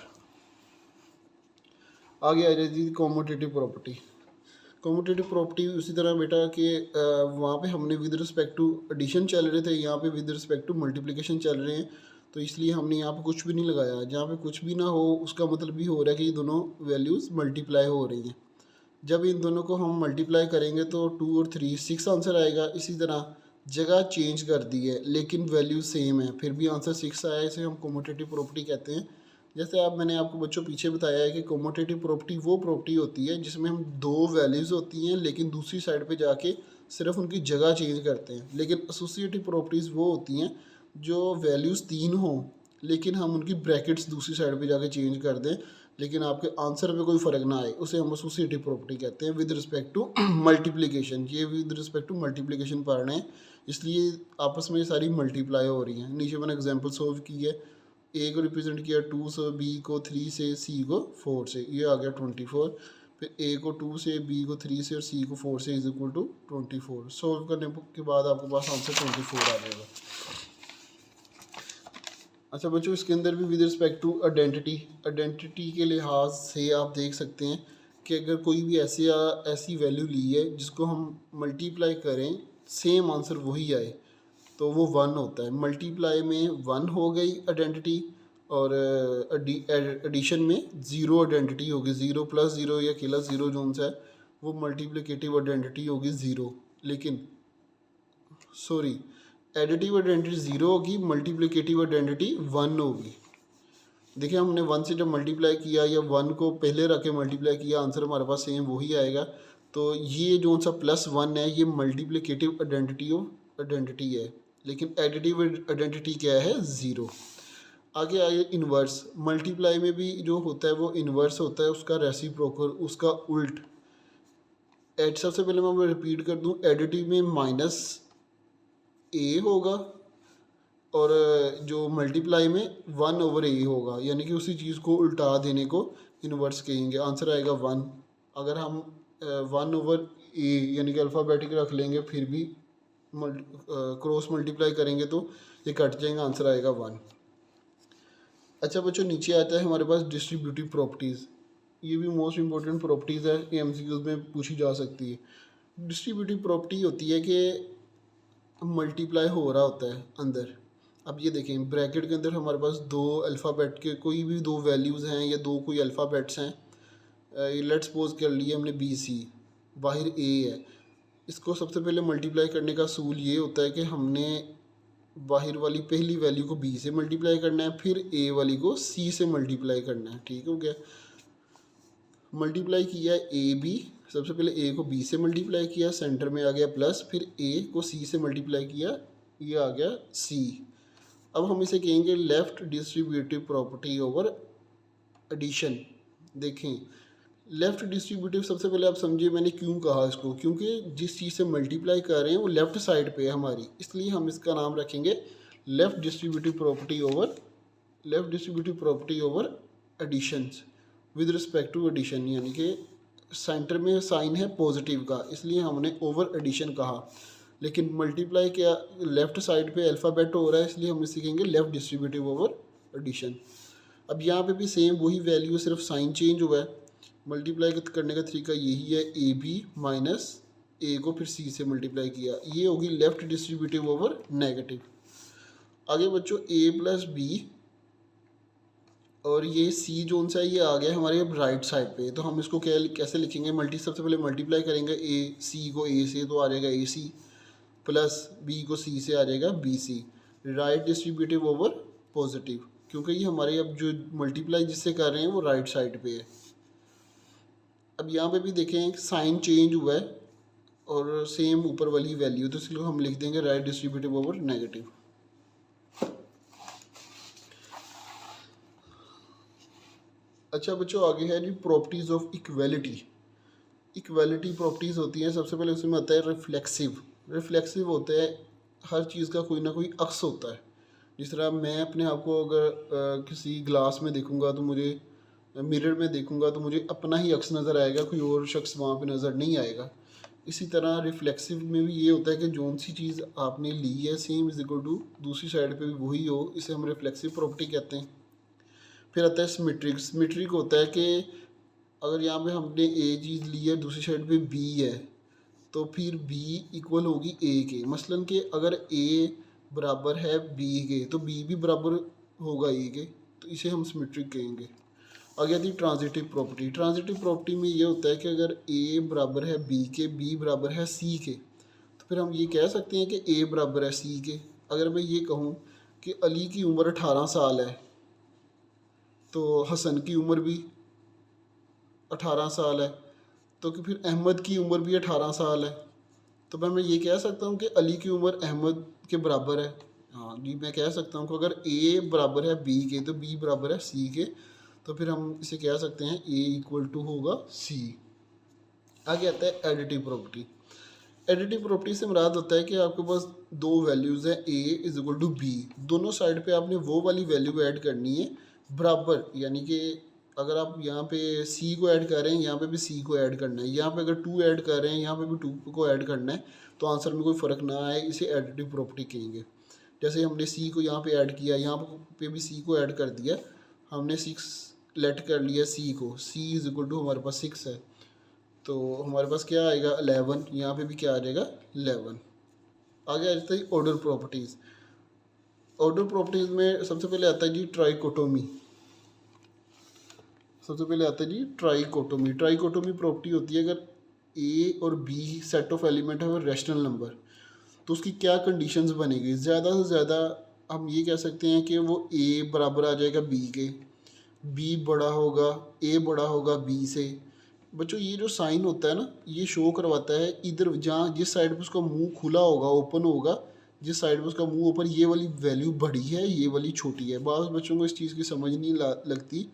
A: आगे आ जाती है कॉम्यूटेटिव प्रॉपर्टी। कॉम्यूटेटिव प्रॉपर्टी उसी तरह बेटा कि वहाँ पे हमने विद रिस्पेक्ट टू एडिशन चल रहे थे, यहाँ पे विद रिस्पेक्ट टू मल्टीप्लिकेशन चल रहे हैं, तो इसलिए हमने यहाँ पे कुछ भी नहीं लगाया। जहाँ पे कुछ भी ना हो उसका मतलब भी हो रहा है कि ये दोनों वैल्यूज़ मल्टीप्लाई हो रही हैं। जब इन दोनों को हम मल्टीप्लाई करेंगे तो 2 और 3 6 आंसर आएगा। इसी तरह जगह चेंज कर दी है लेकिन वैल्यू सेम है, फिर भी आंसर 6 आया। इसे हम कॉम्यूटेटिव प्रॉपर्टी कहते हैं। जैसे आप मैंने आपको बच्चों पीछे बताया है कि कॉम्यूटेटिव प्रॉपर्टी वो प्रॉपर्टी होती है जिसमें हम दो वैल्यूज़ होती हैं लेकिन दूसरी साइड पे जाके सिर्फ उनकी जगह चेंज करते हैं। लेकिन एसोसिएटिव प्रॉपर्टीज़ वो होती हैं जो वैल्यूज़ 3 हों लेकिन हम उनकी ब्रैकेट्स दूसरी साइड पे जाके चेंज कर दें, लेकिन आपके आंसर में कोई फ़र्क ना आए, उसे हम एसोसिएटिव प्रॉपर्टी कहते हैं। विद रिस्पेक्ट टू मल्टीप्लिकेशन, ये विद रिस्पेक्ट टू मल्टीप्लिकेशन पढ़ रहे हैं इसलिए आपस में सारी मल्टीप्लाई हो रही हैं। नीचे मैंने एग्जांपल सॉल्व की है। ए को रिप्रेजेंट किया 2 से, बी को 3 से, सी को 4 से, ये आ गया 24। फिर ए को 2 से, बी को 3 से और सी को 4 से इज इक्वल टू 24। सॉल्व करने के बाद आपके पास आंसर 24 आ जाएगा। अच्छा बच्चों, इसके अंदर भी विद रिस्पेक्ट टू आइडेंटिटी के लिहाज से आप देख सकते हैं कि अगर कोई भी ऐसी वैल्यू ली है जिसको हम मल्टीप्लाई करें सेम आंसर वही आए तो वो 1 होता है। मल्टीप्लाई में 1 हो गई आइडेंटिटी और एडिशन में 0 आइडेंटिटी होगी। 0 + 0 या अकेला 0 जोन सा है वो मल्टीप्लिकेटिव आइडेंटिटी होगी 0। लेकिन सॉरी, एडिटिव आइडेंटिटी 0 होगी, मल्टीप्लिकेटिव आइडेंटिटी 1 होगी। देखिए हमने 1 से जब मल्टीप्लाई किया या 1 को पहले रख के मल्टीप्लाई किया, आंसर हमारे पास सेम वही आएगा। तो ये जो सा +1 है ये मल्टीप्लिकेटिव आइडेंटिटी है, लेकिन एडिटिव आइडेंटिटी क्या है? 0। आगे आगे इन्वर्स, मल्टीप्लाई में भी जो होता है वो इन्वर्स होता है, उसका रेसिप्रोकल, उसका उल्ट। एड सबसे पहले मैं रिपीट कर दूं, एडिटिव में माइनस ए होगा और जो मल्टीप्लाई में 1/a होगा, यानी कि उसी चीज़ को उल्टा देने को इन्वर्स कहेंगे। आंसर आएगा 1। अगर हम 1/a यानी कि अल्फ़ाबेटिक रख लेंगे फिर भी क्रॉस मल्टीप्लाई करेंगे तो ये कट जाएंगे, आंसर आएगा 1। अच्छा बच्चों, नीचे आता है हमारे पास डिस्ट्रीब्यूटिव प्रॉपर्टीज़। ये भी मोस्ट इंपॉर्टेंट प्रॉपर्टीज़ है, ये एमसीक्यूज में पूछी जा सकती है। डिस्ट्रीब्यूटिव प्रॉपर्टी होती है कि मल्टीप्लाई हो रहा होता है अंदर। अब ये देखें, ब्रैकेट के अंदर हमारे पास दो अल्फ़ाबेट के कोई भी दो वैल्यूज़ हैं या दो कोई अल्फ़ाबेट्स हैं। लेट्स सपोज कर लिए हमने BC, बाहर A है। इसको सबसे पहले मल्टीप्लाई करने का असूल ये होता है कि हमने बाहर वाली पहली वैल्यू को B से मल्टीप्लाई करना है, फिर A वाली को C से मल्टीप्लाई करना है। ठीक हो गया। मल्टीप्लाई किया AB, सबसे पहले A को B से मल्टीप्लाई किया, सेंटर में आ गया प्लस, फिर A को C से मल्टीप्लाई किया, ये आ गया C। अब हम इसे कहेंगे left distributive property over addition. देखें, लेफ़्ट डिस्ट्रीब्यूटिव सबसे पहले आप समझिए मैंने क्यों कहा इसको, क्योंकि जिस चीज़ से मल्टीप्लाई कर रहे हैं वो लेफ़्ट साइड पे है हमारी, इसलिए हम इसका नाम रखेंगे left distributive property over additions with respect to addition, यानी कि सेंटर में साइन है पॉजिटिव का, इसलिए हमने ओवर एडिशन कहा। लेकिन मल्टीप्लाई क्या लेफ़्ट साइड पे अल्फ़ाबेट हो रहा है, इसलिए हम इसे कहेंगे लेफ़्ट डिस्ट्रीब्यूटिव ओवर एडिशन। अब यहाँ पे भी सेम वही वैल्यू, सिर्फ साइन चेंज हुआ है। मल्टीप्लाई करने का तरीका यही है, AB माइनस A को फिर C से मल्टीप्लाई किया, ये होगी लेफ़्ट डिस्ट्रीब्यूटिव ओवर नेगेटिव। आगे बच्चों A प्लस B और ये C जोन सा ये आ गया हमारे अब राइट साइड पे, तो हम इसको कैसे लिखेंगे? सबसे पहले मल्टीप्लाई करेंगे C को A से, तो आ जाएगा AC, प्लस B को C से आ जाएगा BC। Right distributive over positive, क्योंकि ये हमारे अब जो मल्टीप्लाई जिससे कर रहे हैं वो राइट साइड पे है। अब यहाँ पे भी देखें साइन चेंज हुआ है और सेम ऊपर वाली वैल्यू, तो इसलिए हम लिख देंगे राइट डिस्ट्रीब्यूटिव ओवर नेगेटिव। अच्छा बच्चों, आगे है जी properties of equality. Equality properties होती हैं, सबसे पहले उसमें आता है रिफ्लेक्सिव होता है, हर चीज़ का कोई ना कोई अक्स होता है। जिस तरह मैं अपने आप को अगर किसी ग्लास में देखूंगा तो मुझे मिरर में देखूंगा तो मुझे अपना ही अक्स नज़र आएगा, कोई और शख्स वहाँ पे नज़र नहीं आएगा। इसी तरह रिफ्लेक्सिव में भी ये होता है कि जौन सी चीज़ आपने ली है सेम इज इक्वल टू दूसरी साइड पे भी वही हो, इसे हम रिफ्लेक्सिव प्रॉपर्टी कहते हैं। फिर आता है सिमेट्रिक होता है कि अगर यहाँ पे हमने ए चीज़ ली है, दूसरी साइड पे बी है, तो फिर बी इक्वल होगी ए के। मसलन कि अगर ए बराबर है बी के तो बी भी बराबर होगा ए के, तो इसे हम सिमेट्रिक कहेंगे। आगे आती है ट्रांजिटिव प्रॉपर्टी में ये होता है कि अगर ए बराबर है बी के, बी बराबर है सी के, तो फिर हम ये कह सकते हैं कि ए बराबर है सी के। अगर मैं ये कहूँ कि अली की उम्र 18 साल है तो हसन की उम्र भी 18 साल है, तो कि फिर अहमद की उम्र भी 18 साल है, तो मैं ये कह सकता हूँ कि अली की उम्र अहमद के बराबर है। हाँ जी, मैं कह सकता हूँ कि अगर ए बराबर है बी के तो बी बराबर है सी के, तो फिर हम इसे कह सकते हैं ए इक्वल टू होगा सी। आगे आता है एडिटिव प्रॉपर्टी से मुराद होता है कि आपके पास दो वैल्यूज़ हैं, ए इज इक्वल टू बी, दोनों साइड पे आपने वो वाली वैल्यू ऐड करनी है बराबर, यानी कि अगर आप यहाँ पे C को ऐड कर रहे हैं, यहाँ पे भी C को ऐड करना है, यहाँ पे अगर 2 ऐड कर रहे हैं, यहाँ पे भी 2 को ऐड करना है, तो आंसर में कोई फ़र्क ना आए, इसे एडिटिव प्रॉपर्टी कहेंगे। जैसे हमने C को यहाँ पे ऐड किया, यहाँ पे भी C को ऐड कर दिया, हमने 6 लेट कर लिया C को, C इज इक्वल टू हमारे पास 6 है, तो हमारे पास क्या आएगा 11, यहाँ पे भी क्या आ जाएगा 11। आगे आ जाता है ऑर्डर प्रॉपर्टीज़ में सबसे पहले आता है जी ट्राइकोटोमी। ट्राइकोटोमी प्रॉपर्टी होती है, अगर ए और बी सेट ऑफ एलिमेंट है और रैशनल नंबर, तो उसकी क्या कंडीशंस बनेगी? ज़्यादा से ज़्यादा हम ये कह सकते हैं कि वो ए बराबर आ जाएगा बी के, बी बड़ा होगा, ए बड़ा होगा बी से। बच्चों ये जो साइन होता है ना, ये शो करवाता है इधर जहाँ जिस साइड पे उसका मुंह खुला होगा, ओपन होगा, जिस साइड पे उसका मुंह ऊपर, ये वाली वैल्यू बड़ी है, ये वाली छोटी है। बाज़ बच्चों को इस चीज़ की समझ नहीं लगती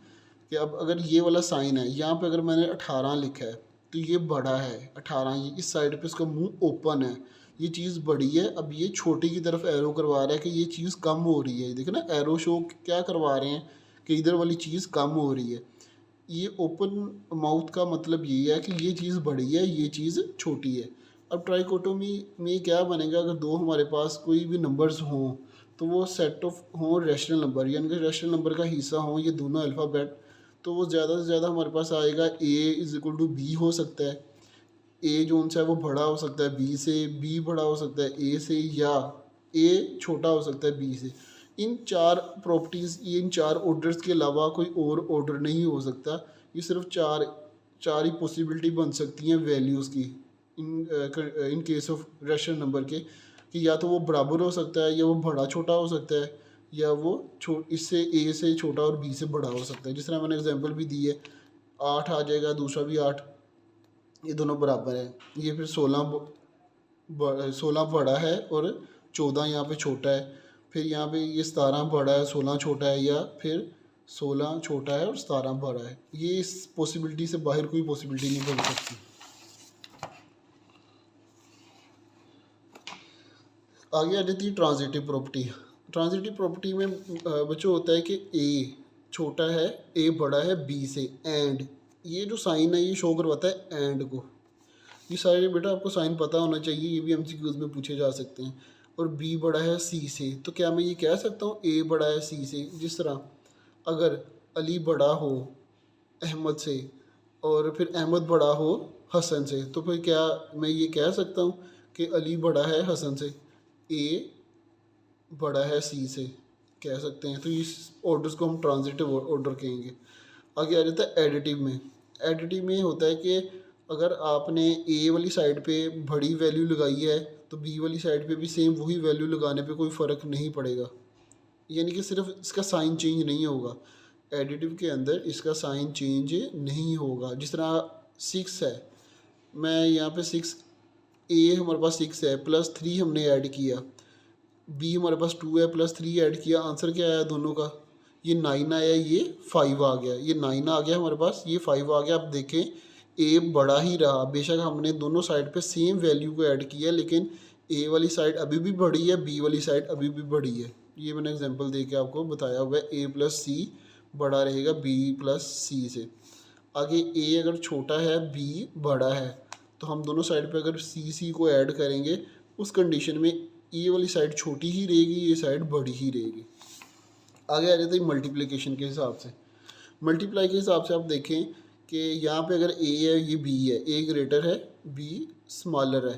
A: कि अब अगर ये वाला साइन है, यहाँ पे अगर मैंने 18 लिखा है तो ये बड़ा है 18, ये इस साइड पे इसका मुंह ओपन है, ये चीज़ बड़ी है। अब ये छोटी की तरफ एरो करवा रहा है कि ये चीज़ कम हो रही है। देखो ना, एरो शो क्या करवा रहे हैं कि इधर वाली चीज़ कम हो रही है। ये ओपन माउथ का मतलब ये है कि ये चीज़ बड़ी है, ये चीज़ छोटी है। अब ट्राइकोटोमी में क्या बनेगा, अगर दो हमारे पास कोई भी नंबर्स हों तो वो सेट ऑफ हों रैशनल नंबर, यानी कि रैशनल नंबर का हिस्सा हों ये दोनों अल्फ़ाबेट, तो वो ज़्यादा से ज़्यादा हमारे पास आएगा A=B हो सकता है। ए जो सा है वो बड़ा हो सकता है बी से, बी बड़ा हो सकता है ए से, या ए छोटा हो सकता है बी से। इन चार प्रॉपर्टीज़, इन चार ऑर्डर्स के अलावा कोई और ऑर्डर नहीं हो सकता। ये सिर्फ चार चार ही पॉसिबिलिटी बन सकती हैं वैल्यूज़ की in case of rational number के, कि या तो वो बराबर हो सकता है, या वो बड़ा छोटा हो सकता है, या वो इससे ए से छोटा और बी से बड़ा हो सकता है। जिस तरह मैंने एग्जांपल भी दी है, 8 आ जाएगा, दूसरा भी 8, ये दोनों बराबर है। ये फिर 16 बड़ा है और 14 यहाँ पे छोटा है। फिर यहाँ पे ये 17 बड़ा है, 16 छोटा है, या फिर 16 छोटा है और 17 बड़ा है। ये इस पॉसिबिलिटी से बाहर कोई पॉसिबिलिटी नहीं बन सकती। आगे आ जाती है ट्रांजिटिव प्रॉपर्टी। ट्रांजिटिव प्रॉपर्टी में बच्चों होता है कि ए छोटा है, ए बड़ा है बी से, एंड ये जो साइन है ये शो करवाता है एंड को। ये सारे बेटा आपको साइन पता होना चाहिए, ये भी एमसीक्यूज में पूछे जा सकते हैं। और बी बड़ा है सी से, तो क्या मैं ये कह सकता हूँ ए बड़ा है सी से? जिस तरह अगर अली बड़ा हो अहमद से और फिर अहमद बड़ा हो हसन से, तो फिर क्या मैं ये कह सकता हूँ कि अली बड़ा है हसन से, ए बड़ा है सी से? कह सकते हैं। तो इस ऑर्डर्स को हम ट्रांजिटिव ऑर्डर कहेंगे। आगे आ जाता है एडिटिव में। एडिटिव में होता है कि अगर आपने ए वाली साइड पे बड़ी वैल्यू लगाई है तो बी वाली साइड पे भी सेम वही वैल्यू लगाने पे कोई फ़र्क नहीं पड़ेगा, यानी कि सिर्फ इसका साइन चेंज नहीं होगा। एडिटिव के अंदर इसका साइन चेंज नहीं होगा। जिस तरह 6 है, मैं यहाँ पे 6, ए हमारे पास 6 है, +3 हमने ऐड किया, बी हमारे पास 2 है, +3 ऐड किया, आंसर क्या आया दोनों का? ये 9 आया, ये 5 आ गया। ये 9 आ गया हमारे पास, ये 5 आ गया। आप देखें ए बड़ा ही रहा, बेशक हमने दोनों साइड पे सेम वैल्यू को ऐड किया, लेकिन ए वाली साइड अभी भी बड़ी है, बी वाली साइड अभी भी बड़ी है। ये मैंने एग्जांपल दे के आपको बताया हुआ है। A+C बड़ा रहेगा B+C से। आगे ए अगर छोटा है, बी बड़ा है, तो हम दोनों साइड पे अगर C को ऐड करेंगे, उस कंडीशन में ये वाली साइड छोटी ही रहेगी, ये साइड बड़ी ही रहेगी। आगे आ जाते हैं मल्टीप्लिकेशन के हिसाब से। मल्टीप्लाई के हिसाब से आप देखें कि यहाँ पे अगर ए है, ये बी है, ए ग्रेटर है, बी स्मॉलर है,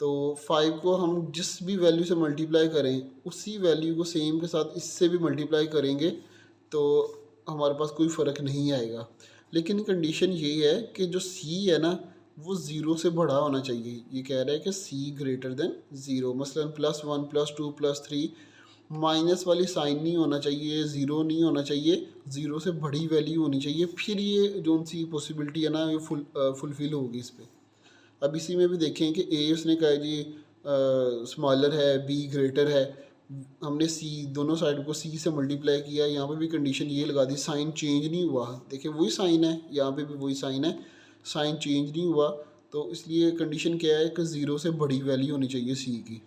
A: तो 5 को हम जिस भी वैल्यू से मल्टीप्लाई करें उसी वैल्यू को सेम के साथ इससे भी मल्टीप्लाई करेंगे तो हमारे पास कोई फ़र्क नहीं आएगा। लेकिन कंडीशन ये है कि जो सी है ना वो ज़ीरो से बड़ा होना चाहिए। ये कह रहा है कि सी ग्रेटर देन ज़ीरो, मसलन +1 +2 +3, माइनस वाली साइन नहीं होना चाहिए, ज़ीरो नहीं होना चाहिए, ज़ीरो से बड़ी वैल्यू होनी चाहिए, फिर ये जो सी पॉसिबिलिटी है ना ये फुलफ़िल होगी इस पर। अब इसी में भी देखें कि ए उसने कहा जी स्मॉलर है, बी ग्रेटर है, हमने सी दोनों साइड को सी से मल्टीप्लाई किया, यहाँ पे भी कंडीशन ये लगा दी, साइन चेंज नहीं हुआ। देखिए वही साइन है, यहाँ पे भी वही साइन है, साइन चेंज नहीं हुआ, तो इसलिए कंडीशन क्या है कि ज़ीरो से बड़ी वैल्यू होनी चाहिए सी की।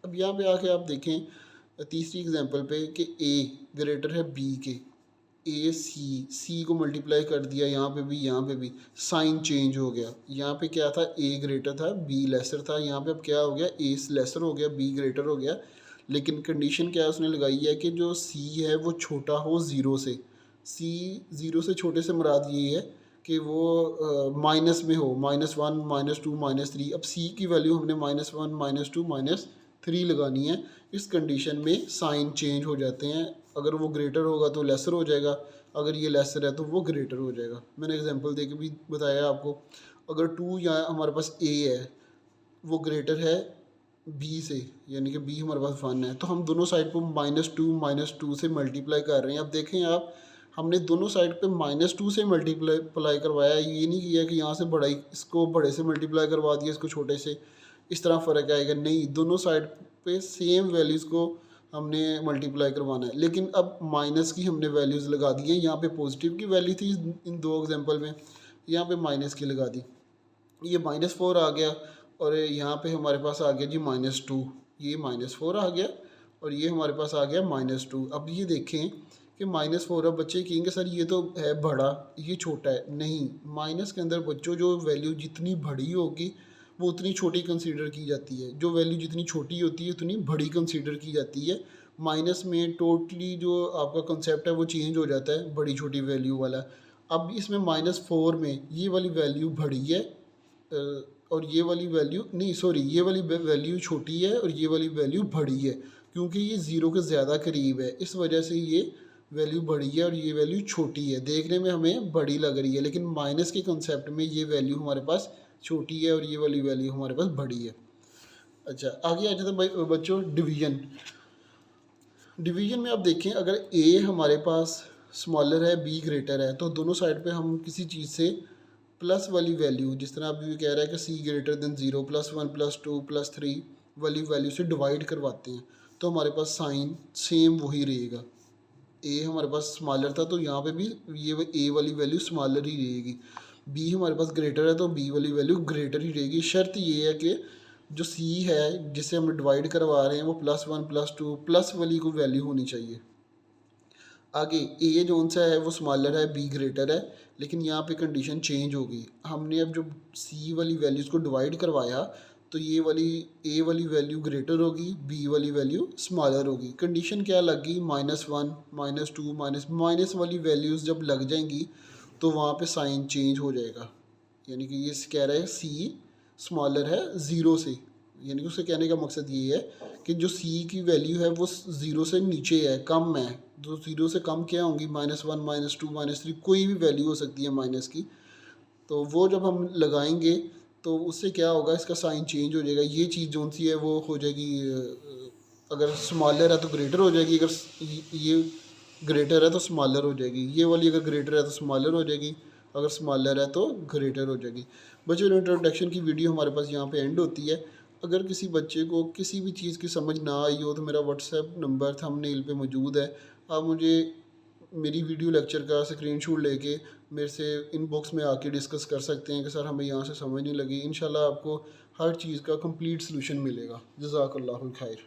A: अब यहाँ पे आके आप देखें तीसरी एग्जांपल पे कि ए ग्रेटर है बी के, ए सी को मल्टीप्लाई कर दिया, यहाँ पे भी साइन चेंज हो गया। यहाँ पे क्या था, ए ग्रेटर था बी लेसर था, यहाँ पे अब क्या हो गया, ए लेसर हो गया बी ग्रेटर हो गया। लेकिन कंडीशन क्या उसने लगाई है कि जो सी है वो छोटा हो ज़ीरो से। सी ज़ीरो से छोटे से मुराद ये है कि वो माइनस में हो, -1 -2 -3। अब सी की वैल्यू हमने -1 -2 -3 लगानी है। इस कंडीशन में साइन चेंज हो जाते हैं, अगर वो ग्रेटर होगा तो लेसर हो जाएगा, अगर ये लेसर है तो वो ग्रेटर हो जाएगा। मैंने एग्जांपल दे के भी बताया आपको। अगर 2 यहाँ हमारे पास ए है वो ग्रेटर है बी से, यानी कि बी हमारे पास 1 है, तो हम दोनों साइड पर -2 से मल्टीप्लाई कर रहे हैं। अब देखें आप, हमने दोनों साइड पे -2 से मल्टीप्लाई करवाया, ये नहीं किया कि यहाँ से इसको बड़े से मल्टीप्लाई करवा दिया, इसको छोटे से, इस तरह फ़र्क आएगा नहीं। दोनों साइड पे सेम वैल्यूज़ को हमने मल्टीप्लाई करवाना है। लेकिन अब माइनस की हमने वैल्यूज़ लगा दी हैं, यहाँ पे पॉजिटिव की वैल्यू थी इन दो एग्जांपल में, यहाँ पे माइनस की लगा दी। ये -4 आ गया और यहाँ पे हमारे पास आ गया जी -2, ये -4 आ गया और ये हमारे पास आ गया -2। अब ये देखें कि -4, अब बच्चे कहेंगे सर ये तो है बड़ा, ये छोटा है। नहीं, माइनस के अंदर बच्चों जो वैल्यू जितनी बड़ी होगी वो उतनी छोटी कंसीडर की जाती है, जो वैल्यू जितनी छोटी होती है उतनी बड़ी कंसीडर की जाती है। माइनस में टोटली जो आपका कंसेप्ट है वो चेंज हो जाता है, बड़ी छोटी वैल्यू वाला। अब इसमें -4 में ये वाली वैल्यू बड़ी है और ये वाली वैल्यू नहीं, सॉरी, ये वाली वैल्यू छोटी है और ये वाली वैल्यू बड़ी है, क्योंकि ये ज़ीरो के ज़्यादा करीब है, इस वजह से ये वैल्यू बड़ी है और ये वैल्यू छोटी है। देखने में हमें बड़ी लग रही है, लेकिन माइनस के कंसेप्ट में ये वैल्यू हमारे पास छोटी है और ये वाली वैल्यू हमारे पास बड़ी है। अच्छा, आगे आ जाते हैं बच्चों डिवीज़न। डिवीज़न में आप देखें, अगर ए हमारे पास स्मॉलर है, बी ग्रेटर है, तो दोनों साइड पे हम किसी चीज़ से प्लस वाली वैल्यू, जिस तरह अभी कह रहा है कि सी ग्रेटर देन 0, +1 +2 +3 वाली वैल्यू से डिवाइड करवाते हैं, तो हमारे पास साइन सेम वही रहेगा। ए हमारे पास स्मॉलर था तो यहाँ पे भी ये ए वाली वैल्यू स्मॉलर ही रहेगी। बी हमारे पास ग्रेटर है तो बी वाली वैल्यू ग्रेटर ही रहेगी। शर्त ये है कि जो सी है जिसे हम डिवाइड करवा रहे हैं वो +1 +2 प्लस वाली कोई वैल्यू होनी चाहिए। आगे ए जोन सा है वो स्मॉलर है, बी ग्रेटर है, लेकिन यहाँ पे कंडीशन चेंज हो गई। हमने अब जो सी वाली वैल्यूज़ को डिवाइड करवाया तो ये वाली ए वाली वैल्यू ग्रेटर होगी, बी वाली वैल्यू स्मॉलर होगी। कंडीशन क्या लग गई, -1 -2 माइनस वाली वैल्यूज़ जब लग जाएंगी तो वहाँ पे साइन चेंज हो जाएगा। यानी कि ये कह रहा है सी स्मॉलर है ज़ीरो से, यानी कि उससे कहने का मकसद ये है कि जो सी की वैल्यू है वो ज़ीरो से नीचे है, कम है। तो ज़ीरो से कम क्या होंगी, -1 -2 -3 कोई भी वैल्यू हो सकती है माइनस की। तो वो जब हम लगाएंगे तो उससे क्या होगा, इसका साइन चेंज हो जाएगा। ये चीज़ जोन सी है वो हो जाएगी, अगर स्मॉलर है तो ग्रेटर हो जाएगी, अगर ये ग्रेटर है तो स्मॉलर हो जाएगी, ये वाली अगर ग्रेटर है तो स्मॉलर हो जाएगी, अगर स्मॉलर है तो ग्रेटर हो जाएगी। बच्चों, इंट्रोडक्शन की वीडियो हमारे पास यहाँ पे एंड होती है। अगर किसी बच्चे को किसी भी चीज़ की समझ ना आई हो तो मेरा व्हाट्सएप नंबर थंबनेल पे मौजूद है। आप मुझे मेरी वीडियो लेक्चर का स्क्रीनशॉट लेके मेरे से इनबॉक्स में आके डिस्कस कर सकते हैं कि सर हमें यहाँ से समझ नहीं लगी। इंशाल्लाह आपको हर चीज़ का कंप्लीट सलूशन मिलेगा। जज़ाकल्लाहुल खैर।